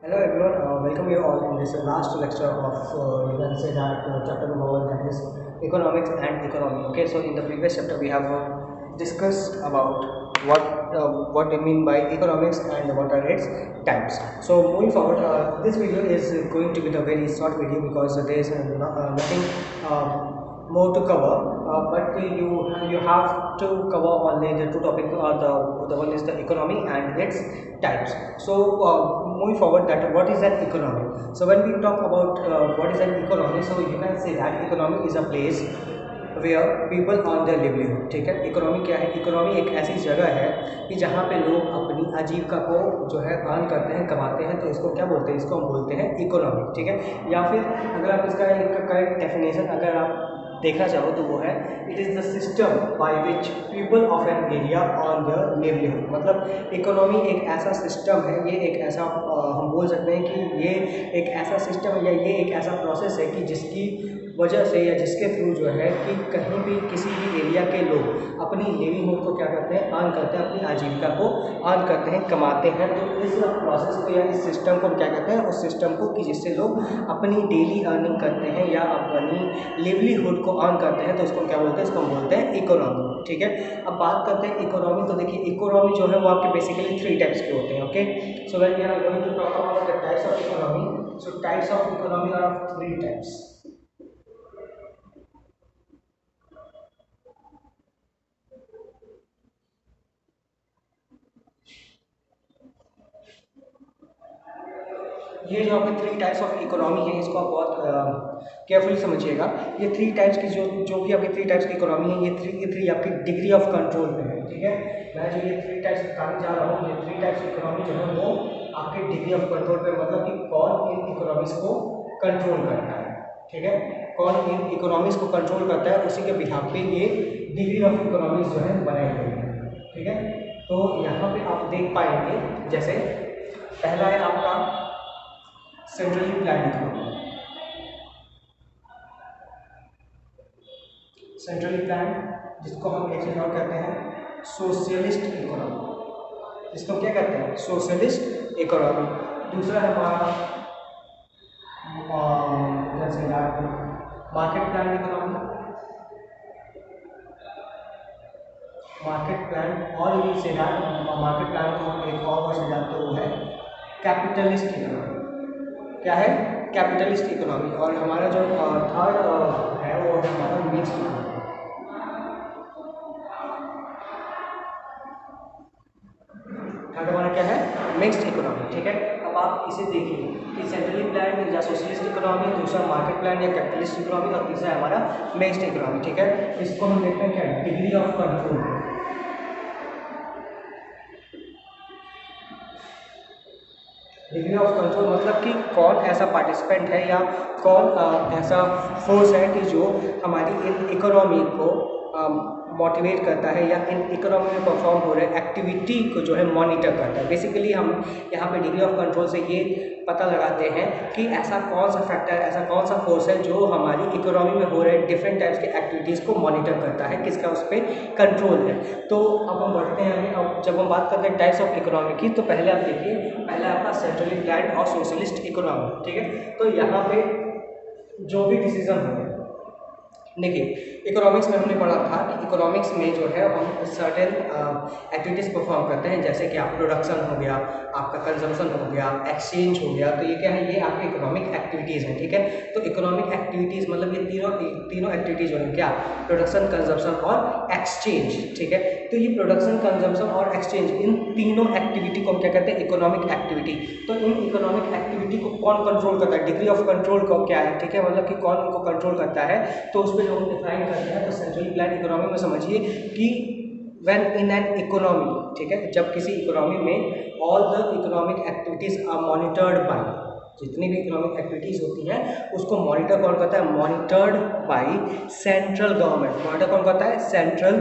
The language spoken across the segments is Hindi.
Hello everyone, welcome you all in this last lecture of you can say that chapter number one, that is economics and economy. Okay, so in the previous chapter we have discussed about what they mean by economics and what are its types. So moving forward, this video is going to be the very short video because there is nothing more to cover, but you have to cover only the two topics. The one is the economy and its types. So moving forward, that what is an economy? So when we talk about what is an economy, so you can say that economy is a place where people on their livelihood. ठीक है, इकोनॉमी क्या है? इकोनॉमी एक ऐसी जगह है कि जहाँ पे लोग अपनी आजीविका को जो है अर्न करते हैं, कमाते हैं, तो इसको क्या बोलते हैं? इसको हम बोलते हैं इकोनॉमी। ठीक है, या फिर अगर आप इसका एक करेक्ट डेफिनेशन अगर आप देखना चाहो तो वो है, it is the system by which people of an area on their livelihood. मतलब इकोनॉमी एक ऐसा सिस्टम है, ये एक ऐसा हम बोल सकते हैं कि ये एक ऐसा सिस्टम है या ये एक ऐसा प्रोसेस है कि जिसकी वजह से या जिसके थ्रू जो है कि कहीं भी किसी भी एरिया के लोग अपनी लिवलीहुड को क्या करते हैं? अर्न करते हैं, अपनी आजीविका को अर्न करते हैं, कमाते हैं। तो इस प्रोसेस को या इस सिस्टम को हम क्या कहते हैं? उस सिस्टम को कि जिससे लोग अपनी डेली अर्निंग करते हैं या अपनी लिवलीहुड को अर्न करते हैं, तो उसको क्या बोलते हैं? इसको हम बोलते हैं इकोनॉमी। ठीक है, अब बात करते हैं इकोनॉमी। तो देखिए, इकोनॉमी जो है वो आपके बेसिकली थ्री टाइप्स के होते हैं। Okay, so when we are going to talk about the types of economy, so types of economy are of three types. ये जो आपके थ्री टाइप्स ऑफ इकोनॉमी है, इसको आप बहुत केयरफुली समझिएगा। ये थ्री टाइप्स की जो भी आपकी थ्री टाइप्स की इकोनॉमी है, ये थ्री आपकी डिग्री ऑफ कंट्रोल पे है। ठीक है, मैं जो ये थ्री टाइप्स बताने जा रहा हूँ, ये थ्री टाइप्स की इकोनॉमी जो है वो आपके डिग्री ऑफ कंट्रोल पे, मतलब कि कौन इन इकोनॉमीज को कंट्रोल करता है। ठीक है, कौन इन इकोनॉमीज को कंट्रोल करता है, उसी के बिहाफ पे ये डिग्री ऑफ इकोनॉमीज जो है बनाई गई है। ठीक है, तो यहाँ पे आप देख पाएंगे, जैसे पहला है आपका centrally plan economy. Centrally plan, जिसको हम एक चीज और कहते हैं सोशलिस्ट इकोनॉमी। इसको क्या कहते हैं? Socialist economy. दूसरा है हमारा जैसे market plan economy. Market plan, और ये से मार्केट प्लान को हम एक और वर्ड से जानते हैं, वो है कैपिटलिस्ट इकोनॉमी। क्या है? Capitalist economy. और हमारा जो थर्ड है वो हमारा मिक्स्ड इकोनॉमी। थर्ड हमारा क्या है? Mixed economy. ठीक है, अब आप इसे देखिए कि सेंट्रली प्लान या सोशलिस्ट इकोनॉमी, दूसरा मार्केट प्लान या कैपिटलिस्ट इकोनॉमी, और तीसरा हमारा मिक्स्ड इकोनॉमी। ठीक है, इसको हम देखते हैं क्या? Degree of control. Degree of control मतलब कि कौन ऐसा पार्टिसिपेंट है या कौन ऐसा फोर्स है कि जो हमारी इन इकोनॉमी को मोटिवेट करता है या इन इकोनॉमी में परफॉर्म हो रहे एक्टिविटी को जो है मॉनिटर करता है। बेसिकली हम यहाँ पे डिग्री ऑफ कंट्रोल से ये पता लगाते हैं कि ऐसा कौन सा फैक्टर, ऐसा कौन सा फोर्स है जो हमारी इकोनॉमी में हो रहे डिफरेंट टाइप्स के एक्टिविटीज़ को मॉनिटर करता है, किसका उस पर कंट्रोल है। तो अब हम बढ़ते हैं आगे। अब जब हम बात करते हैं टाइप्स ऑफ इकोनॉमी की, तो पहले आप देखिए, पहले आपका सेंट्रली प्लान्ड और सोशलिस्ट इकोनॉमी। ठीक है, तो यहाँ पे जो भी डिसीजन होंगे, देखिए इकोनॉमिक्स में हमने पढ़ा था कि इकोनॉमिक्स में जो है हम सर्टेन एक्टिविटीज़ परफॉर्म करते हैं, जैसे कि आप प्रोडक्शन हो गया, आपका कंजम्पशन हो गया, एक्सचेंज हो गया। तो ये क्या है? ये आपके इकोनॉमिक एक्टिविटीज़ हैं। ठीक है, तो इकोनॉमिक एक्टिविटीज़ मतलब ये तीनों एक्टिविटीज़ होंगी क्या? प्रोडक्शन, कंजम्पशन और एक्सचेंज। ठीक है, तो ये प्रोडक्शन, कंजम्पशन और एक्सचेंज, इन तीनों एक्टिविटी को हम क्या कहते हैं? Economic activity. तो इन इकोनॉमिक एक्टिविटी को कौन कंट्रोल करता है? डिग्री ऑफ कंट्रोल को क्या है? ठीक है, मतलब कि कौन इनको कंट्रोल करता है, तो उस पर जो हम डिफाइन करते हैं, तो सेंट्रली प्लान इकोनॉमी में समझिए कि व्हेन इन एन इकोनॉमी, ठीक है, जब किसी इकोनॉमी में all the economic activities are monitored by, जितनी भी इकोनॉमिक एक्टिविटीज होती हैं उसको मॉनिटर कौन करता है? Monitored by central government. Monitor कौन करता है? Central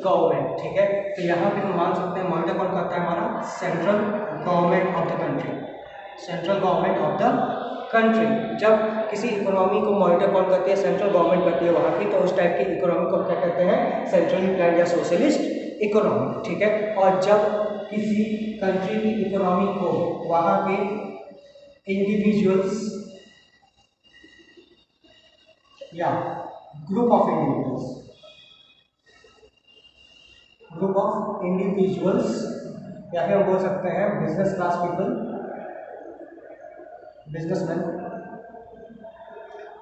government. ठीक है, तो यहाँ पे हम मान सकते हैं मॉनिटर कौन करता है? हमारा central government of the country. Central government of the country. जब किसी इकोनॉमी को मॉनिटर कौन करती है? सेंट्रल गवर्नमेंट करती है वहाँ की। तो उस टाइप की इकोनॉमी को क्या कहते हैं? सेंट्रली प्लान या सोशलिस्ट इकोनॉमी। ठीक है, और जब किसी कंट्री की इकोनॉमी को वहाँ के इंडिविजुअल्स या ग्रुप ऑफ इंडिविजुअल्स या फिर हम बोल सकते हैं business class people, businessman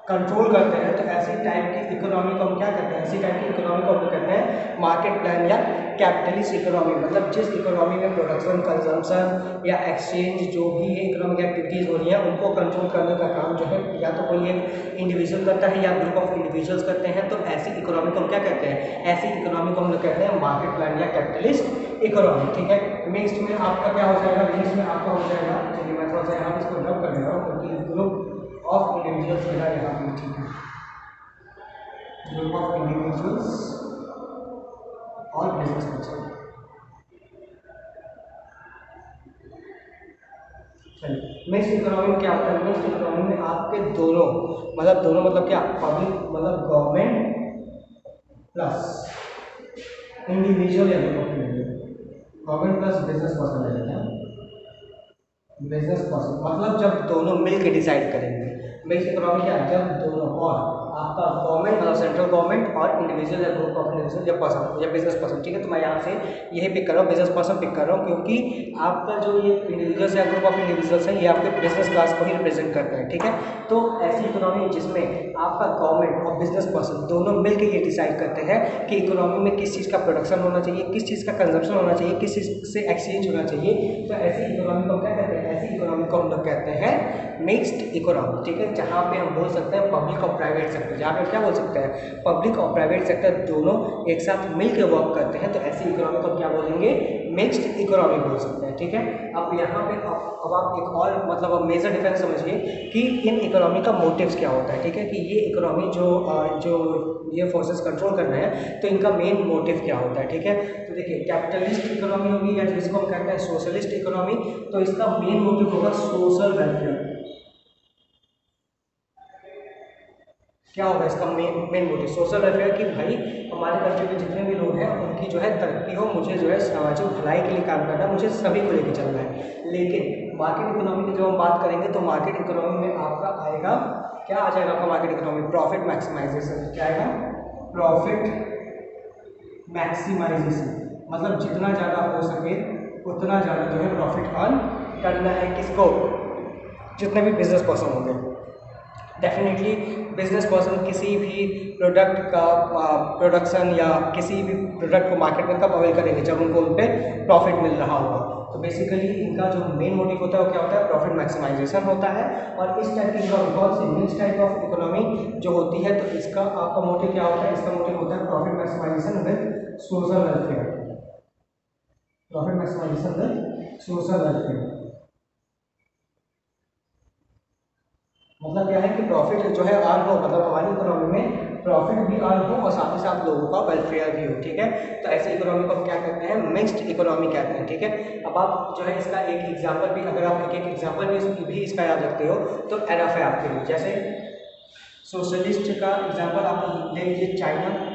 control करते हैं। तो ऐसी टाइप की इकोनॉमी को हम क्या कहते हैं, ऐसी टाइप की इकोनॉमी को हम कहते हैं मार्केट प्लान या कैपिटलिस्ट इकोनॉमी। मतलब जिस इकोनॉमी में प्रोडक्शन, कंजम्पशन या एक्सचेंज जो भी ये इकोनॉमिक एक्टिविटीज़ हो रही हैं उनको कंट्रोल करने का काम जो है या तो कोई एक इंडिविजुअल करता है या ग्रुप ऑफ इंडिविजुअल्स करते हैं। तो ऐसी इकोनॉमी को हम क्या कहते हैं, ऐसी इकोनॉमी को हम लोग कहते हैं मार्केट प्लान या कैपिटलिस्ट इकोनॉमी। ठीक है, नेक्स्ट में आपका क्या हो जाएगा, नेक्स्ट में आपका हो जाएगा, चलिए मैं थोड़ा सा यहाँ इसको ड्रॉप कर दे रहा हूँ क्योंकि ग्रुप ऑफ इंडिविजुअल्स मेरा यहाँ पे ठीक है, ग्रुप ऑफ इंडिविजुअल्स और बिजनेस पर्सन। चलिए मिक्स्ड इकोनॉमी में क्या होता है, मिक्स्ड इकोनॉमी में आपके दोनों मतलब क्या, पब्लिक मतलब गवर्नमेंट प्लस इंडिविजुअल या group of individual, government plus business person ले लेते हैं। बिजनेस पर्सन मतलब जब दोनों मिलकर डिसाइड करेंगे। मिक्स्ड इकोनॉमी क्या है, जब दोनों और आपका गवर्नमेंट मतलब सेंट्रल गवर्नमेंट और इंडिविजुअल या ग्रुप ऑफ इंडिविजुअल या पर्सन या बिजनेस पर्सन। ठीक है, तो मैं यहाँ से यही पिक कर रहा हूँ, बिजनेस पर्सन पिक कर रहा हूँ क्योंकि आपका जो ये इंडिविजुअल्स या ग्रुप ऑफ इंडिविजुअल्स है ये आपके बिजनेस क्लास को ही रिप्रेजेंट करते हैं। ठीक है, तो ऐसी इकोनॉमी जिसमें आपका गवर्नमेंट और बिजनेस पर्सन दोनों मिलकर ये डिसाइड करते हैं कि इकोनॉमी में किस चीज़ का प्रोडक्शन होना चाहिए, किस चीज़ का कंजम्पशन होना चाहिए, किस चीज़ से एक्सचेंज होना चाहिए। तो ऐसी इकोनॉमी को क्या कहते हैं, ऐसी इकोनॉमी को हम लोग कहते हैं मिक्स्ड इकोनॉमी। ठीक है, जहाँ पे हम बोल सकते हैं पब्लिक और प्राइवेट सेक्टर, जहाँ पे क्या बोल सकते हैं पब्लिक और प्राइवेट सेक्टर दोनों एक साथ मिलकर वर्क करते हैं। तो ऐसी इकोनॉमी को क्या बोलेंगे, मिक्स्ड इकोनॉमी बोल सकते हैं। ठीक है, अब यहाँ पे अब आप एक और मतलब अब मेजर डिफरेंस समझिए कि इन इकोनॉमी का मोटिव्स क्या होता है। ठीक है, कि ये इकोनॉमी जो ये फोर्सेस कंट्रोल कर रहे हैं तो इनका मेन मोटिव क्या होता है। ठीक है, तो देखिए कैपिटलिस्ट इकोनॉमी होगी या जिसको हम कहते हैं सोशलिस्ट इकोनॉमी, तो इसका मेन मोटिव होगा सोशल वेलफेयर। क्या होगा इसका मेन मोटिव, सोशल वेलफेयर की भाई हमारे कंट्री में जितने भी लोग हैं उनकी जो है तरक्की हो, मुझे जो है सामाजिक भलाई के लिए काम करना है, मुझे सभी को लेकर चलना है। लेकिन मार्केट इकोनॉमी की जब हम बात करेंगे तो मार्केट इकोनॉमी में आपका आएगा, क्या आ जाएगा आपका मार्केट इकोनॉमी, प्रॉफिट मैक्सिमाइजेशन। क्या आएगा, प्रॉफिट मैक्सिमाइजेशन, मतलब जितना ज़्यादा हो सके उतना ज़्यादा जो है प्रॉफिट अर्न करना है किसको, जितने भी बिजनेस पर्सन होंगे। डेफिनेटली बिजनेस पर्सन किसी भी प्रोडक्ट का प्रोडक्शन या किसी भी प्रोडक्ट को मार्केट में कब अवेल करेंगे, जब उनको उन पर प्रॉफिट मिल रहा होगा। तो बेसिकली इनका जो मेन मोटिव होता है वो क्या होता है, प्रॉफिट मैक्सिमाइजेशन होता है। और इस टाइप की इकोनॉमी, कौन सी मिक्स टाइप ऑफ इकोनॉमी जो होती है, तो इसका आपका मोटिव क्या होता है, इसका मोटिव होता है profit maximisation with social welfare, profit maximisation with social welfare. मतलब क्या है कि प्रॉफिट जो है अर्न हो, मतलब हमारी इकोनॉमी में प्रॉफिट भी अर्न हो और साथ ही साथ लोगों का वेलफेयर भी हो। ठीक है, तो ऐसी इकोनॉमी को हम क्या कहते हैं, मिक्स्ड इकोनॉमी कहते हैं। ठीक है, अब आप जो है इसका एक एग्जांपल भी, अगर आप एक एग्जांपल भी इसका याद रखते हो तो एनफ है आपके लिए। जैसे सोशलिस्ट का एग्जांपल आप ले लीजिए चाइना।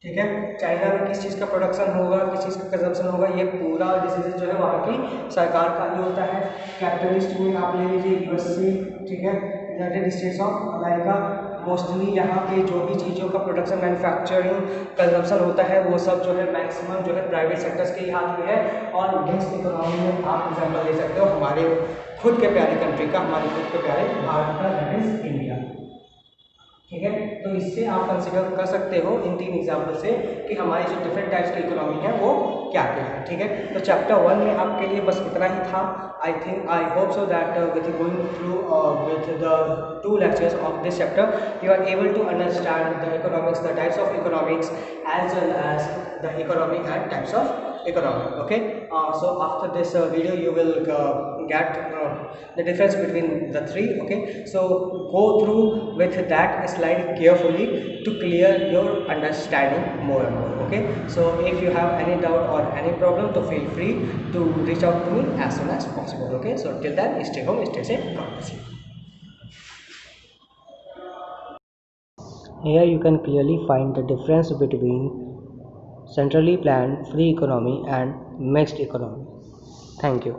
ठीक है, चाइना में किस चीज़ का प्रोडक्शन होगा, किस चीज़ का कंजम्पशन होगा, ये पूरा डिसीजन जो है वहाँ की सरकार का ही होता है। कैपिटलिस्ट में आप ले लीजिए यूएसए। ठीक है, United states of America, mostly यहाँ पे जो भी चीज़ों का प्रोडक्शन, मैन्युफैक्चरिंग, कंजम्पशन होता है वो सब जो है मैक्सिमम जो है प्राइवेट सेक्टर्स के ही हाथ में है। और मिक्स्ड इकोनॉमी में आप एग्जाम्पल ले सकते हो हमारे खुद के प्यारे कंट्री का, हमारे खुद के प्यारे भारत का, दैट इज इंडिया। ठीक है, तो इससे आप कंसिडर कर सकते हो इन तीन एग्जाम्पल से कि हमारी जो डिफरेंट टाइप्स की इकोनॉमी है वो क्या क्या है। ठीक है, तो चैप्टर 1 में आपके लिए बस इतना ही था। I hope so that with going through with the 2 lectures of this chapter you are able to understand the economics, the types of economics, as well as the economy and types of economy. Okay, so after this video you will get the difference between the three. Okay, so go through with that slide carefully to clear your understanding more and more. Okay, so if you have any doubt or any problem, so feel free to reach out to me as soon as possible. Okay, so till then, stay home, stay safe, God bless you. Here you can clearly find the difference between centrally planned free economy and mixed economy. Thank you.